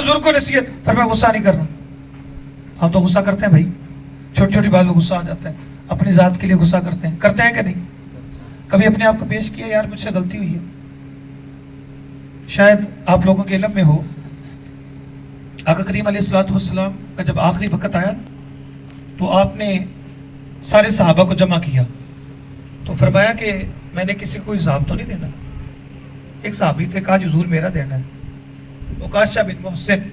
बुजुर्ग को नसीहत, फरमाया गुस्सा नहीं करना। हम तो गुस्सा करते हैं भाई, छोटी छोटी बात में गुस्सा आ जाता है, अपनी जात के लिए गुस्सा करते हैं कि नहीं? कभी अपने आप को पेश किया, यार मुझसे गलती हुई है। शायद आप लोगों के इल्म में हो, आका करीम अलैहिस्सलाम का जब आखिरी वक्त आया तो आपने सारे सहाबा को जमा किया, तो फरमाया कि मैंने किसी को हिसाब तो नहीं देना। एक सहाबी थे, कहा हुजूर मेरा देना है। उकाशा बिन मोहसिन,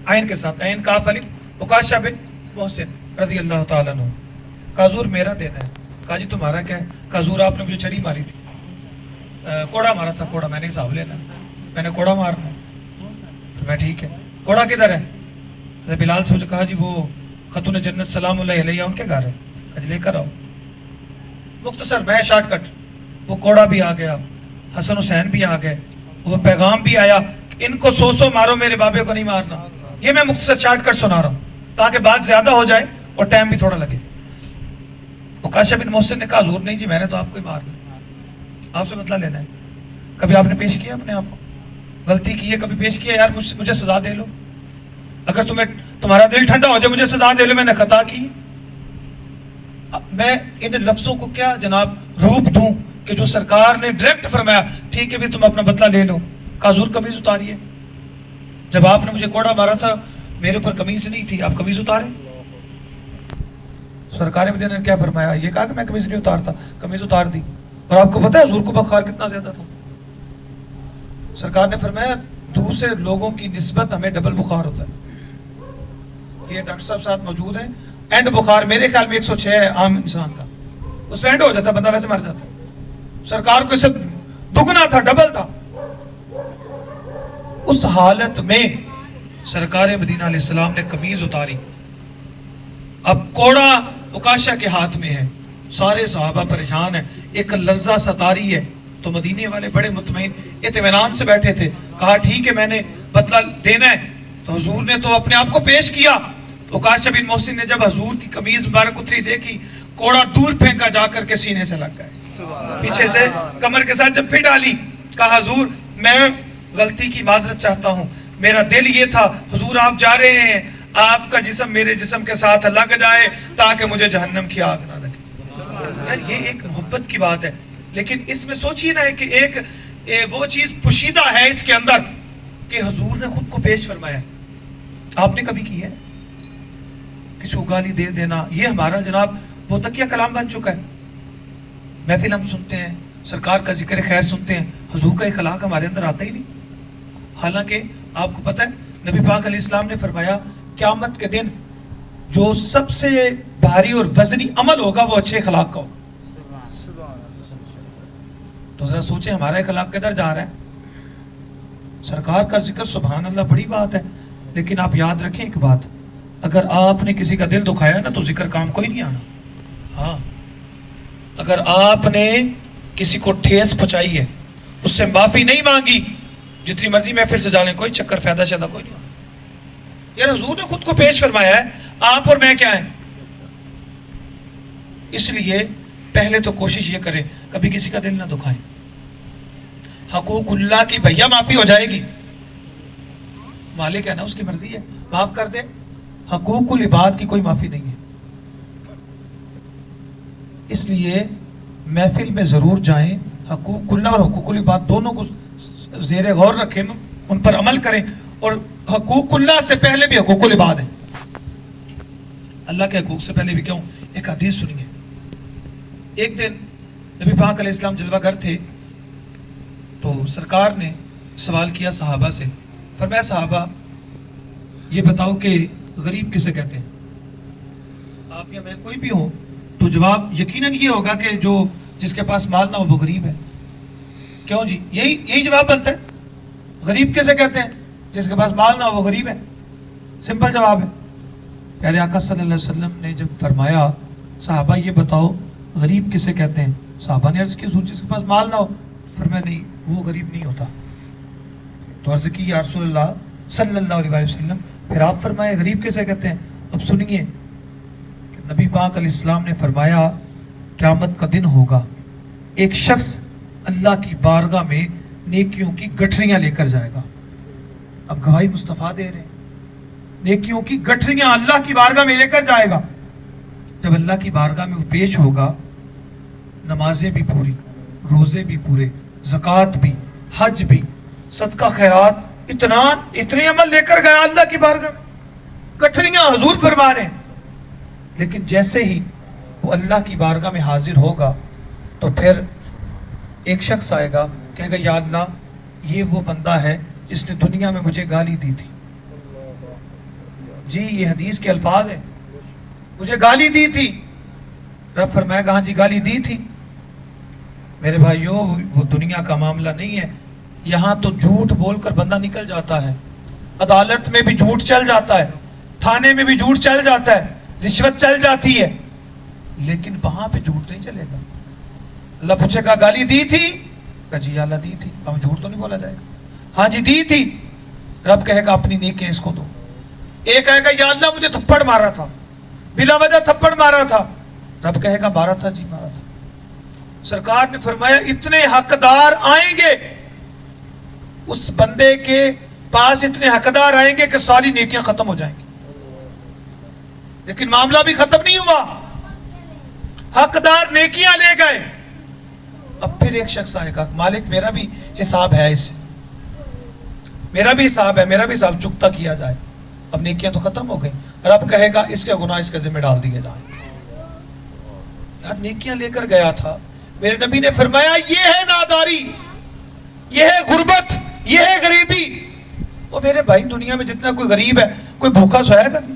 आइन के साथ, आइन काफ अलिफ, उकाशा बिन मोहसिन रज़ी अल्लाह ताला अन्हु, कहा हुजूर मेरा देना है। कहा जी तुम्हारा क्या है? कहा हुजूर आपने मुझे छड़ी मारी थी, कोड़ा मारा था, कोड़ा मैंने हिसाब लेना, मैंने कोड़ा मारना। तो मैं ठीक है, कोड़ा किधर है? बिलाल से मुझे कहा जी वो खतून जन्नत सलाम अलैहा उनके घर है, कहा लेकर आओ। मुख्तसर मैं शॉर्टकट, वो कोड़ा भी आ गया, हसन हुसैन भी आ गए, वो पैगाम भी आया, इनको सौ मारो, मेरे बाबे को नहीं मारना। ये मैं मुख्तसर शॉर्टकट सुना रहा हूँ ताकि बात ज्यादा हो जाए और टाइम भी थोड़ा लगे। उकाशा बिन मोहसिन ने कहा हुजूर नहीं जी, मैंने तो आपको ही मारना, आपसे बदला लेना है। कभी आपने पेश किया अपने आप को? गलती की है, कभी पेश किया यार मुझे सजा दे लो, अगर तुम्हारा दिल ठंडा हो जाए मुझे सजा दे लो, मैंने खता की। मैं इन लफ्जों को क्या जनाब रूप दूं कि जो सरकार ने डायरेक्ट फरमाया ठीक है भी तुम अपना बदला ले लो। कहा हुजूर कमीज उतारिए, जब आपने मुझे कोड़ा मारा था मेरे ऊपर कमीज नहीं थी, आप कमीज उतारे। सरकार मदीना ने क्या फरमाया? ये कहा कि मैं कमीज नहीं उतारता, कमीज उतार दी। और आपको पता है हुजूर को बुखार कितना ज्यादा था? सरकार ने फरमाया दूसरे लोगों की निस्बत हमें डबल बुखार होता है। ये डॉक्टर साहब साथ मौजूद हैं, एंड बुखार मेरे ख्याल में 106 है आम इंसान का, उस पर एंड हो जाता, बंदा वैसे मर जाता। सरकार को इससे दुगना था, डबल था। उस हालत में सरकार मदीना अलैहिस्सलाम ने कमीज उतारी, अब कोड़ा उकाशा के हाथ में है, सारे सहाबा परेशान है, एक लर्जा सतारी है। तो मदीने वाले बड़े मुतमईन इत्मीनान से बैठे थे। कहा ठीक है मैंने बदला देना है। तो हुजूर ने तो अपने आप को पेश किया। उकाशा बिन मोहसिन ने जब हुजूर की कमीज मुबारक उतरी देखी, कोड़ा दूर फेंका, जाकर के सीने से लग गए, पीछे से कमर के साथ जब फिर डाली। कहा हुजूर मैं गलती की माजरत चाहता हूँ, मेरा दिल ये था हुजूर आप जा रहे हैं, आपका जिस्म मेरे जिस्म के साथ लग जाए ताकि मुझे जहन्नम की आग ना लगे। ये एक मोहब्बत की बात है, लेकिन इसमें सोचिए ना कि एक वो चीज पुशीदा है इसके अंदर कि हुजूर ने खुद को पेश फरमाया। आपने कभी की है किसी को गाली दे देना? ये हमारा जनाब वो तकिया कलाम बन चुका है। महफिल हम सुनते हैं, सरकार का जिक्र खैर सुनते हैं, हुजूर का इखलाक हमारे अंदर आता ही नहीं। हालांकि आपको पता है नबी पाक अलैहिस्सलाम ने फरमाया क़यामत के दिन जो सबसे भारी और वजनी अमल होगा वो अच्छे इखलाक का हो। तो जरा सोचें हमारा इखलाक किधर जा रहा है? सरकार का जिक्र सुभान अल्लाह बड़ी बात है, लेकिन आप याद रखें एक बात, अगर आपने किसी का दिल दुखाया ना तो जिक्र काम को ही नहीं आना। हाँ, अगर आपने किसी को ठेस पहुंचाई है, उससे माफी नहीं मांगी, जितनी मर्जी महफिल से जाने, कोई चक्कर फायदा शायदा कोई नहीं होना। यार हुजूर ने खुद को पेश फरमाया है, आप और मैं क्या है? इसलिए पहले तो कोशिश ये करें कभी किसी का दिल ना दुखाएं। हकूकुल्लाह की भैया माफी हो जाएगी, मालिक है ना, उसकी मर्जी है, माफ कर दे। हकूकुल इबाद की कोई माफी नहीं है। इसलिए महफिल में जरूर जाएं, हकूकुल्लाह और हकूकुल इबाद दोनों को ज़ेरे गौर रखें, उन पर अमल करें। और हकूकुल्लाह से पहले भी हकूकुल इबाद है, अल्लाह के हकूक से पहले भी। क्यों? एक हदीस सुनिए। एक दिन नबी पाक अलैहिस्सलाम जलवागर थे, तो सरकार ने सवाल किया सहाबा से, फरमाया सहाबा ये बताओ कि गरीब किसे कहते हैं? आप या मैं कोई भी हो तो जवाब यकीनन ये होगा कि जो जिसके पास माल ना हो वो गरीब है। क्यों जी? यही जवाब बनता है, गरीब किसे कहते हैं? जिसके पास माल ना हो वो गरीब है। सिंपल जवाब है। प्यारे आका सल्लल्लाहु अलैहि वसल्लम ने जब फरमाया साहबा ये बताओ गरीब किसे कहते हैं, साहबा ने अर्ज की हुजूर जिसके पास माल ना हो। फरमाया नहीं, वो गरीब नहीं होता। तो अर्ज की या रसूलल्लाह सल्लल्लाहु अलैहि वसल्लम फिर आप फरमाए गरीब किसे कहते हैं? अब सुनिए, नबी पाक अलैहिस्सलाम ने फरमाया क़यामत का दिन होगा, एक शख्स अल्लाह की बारगाह में नेकियों की गठरियां लेकर जाएगा। अब गवाही मुस्तफ़ा दे रहे हैं, नेकियों की गठरियां अल्लाह की बारगाह में लेकर जाएगा। जब अल्लाह की बारगाह में वो पेश होगा, नमाजें भी पूरी, रोजे भी पूरे, ज़कात भी, हज भी, सदका खैरात, इतने अमल लेकर गया अल्लाह की बारगाह में, गठरियां हुजूर फरमा रहे हैं। लेकिन जैसे ही वो अल्लाह की बारगाह में हाजिर होगा तो फिर एक शख्स आएगा, कहेगा या अल्लाह, ये वो बंदा है जिसने दुनिया में मुझे गाली दी थी। जी ये हदीस के अल्फाज है, मुझे गाली दी थी। रब फरमाएगा हाँ जी गाली दी थी। मेरे भाइयों, वो दुनिया का मामला नहीं है। यहाँ तो झूठ बोलकर बंदा निकल जाता है, अदालत में भी झूठ चल जाता है, थाने में भी झूठ चल जाता है, रिश्वत चल जाती है, लेकिन वहां पे झूठ नहीं चलेगा। अल्लाह पूछेगा गाली दी थी? कहा जी अल्लाह दी थी। अब झूठ तो नहीं बोला जाएगा। हाँ जी दी थी। रब कहेगा अपनी नेकियां इसको दो। एक कहेगा या अल्लाह मुझे थप्पड़ मारा था, बिला वजह थप्पड़ मारा था। रब कहेगा मारा था जी, मारा था। सरकार ने फरमाया इतने हकदार आएंगे, उस बंदे के पास इतने हकदार आएंगे कि सारी नेकियां खत्म हो जाएंगी। लेकिन मामला भी खत्म नहीं हुआ, हकदार नेकियां ले गए। अब फिर एक शख्स आएगा, मालिक मेरा भी हिसाब है, इससे मेरा भी हिसाब है, मेरा भी हिसाब चुकता किया जाए। अब नेकियां तो खत्म हो गई। रब कहेगा इसके गुनाह इसके जिम्मे डाल दिए जाए। यार नेकियां लेकर गया था, मेरे नबी ने फरमाया ये है नादारी, ये है गुर्बत, ये है गरीबी। वो मेरे भाई दुनिया में जितना कोई गरीब है, कोई भूखा सोया कभी?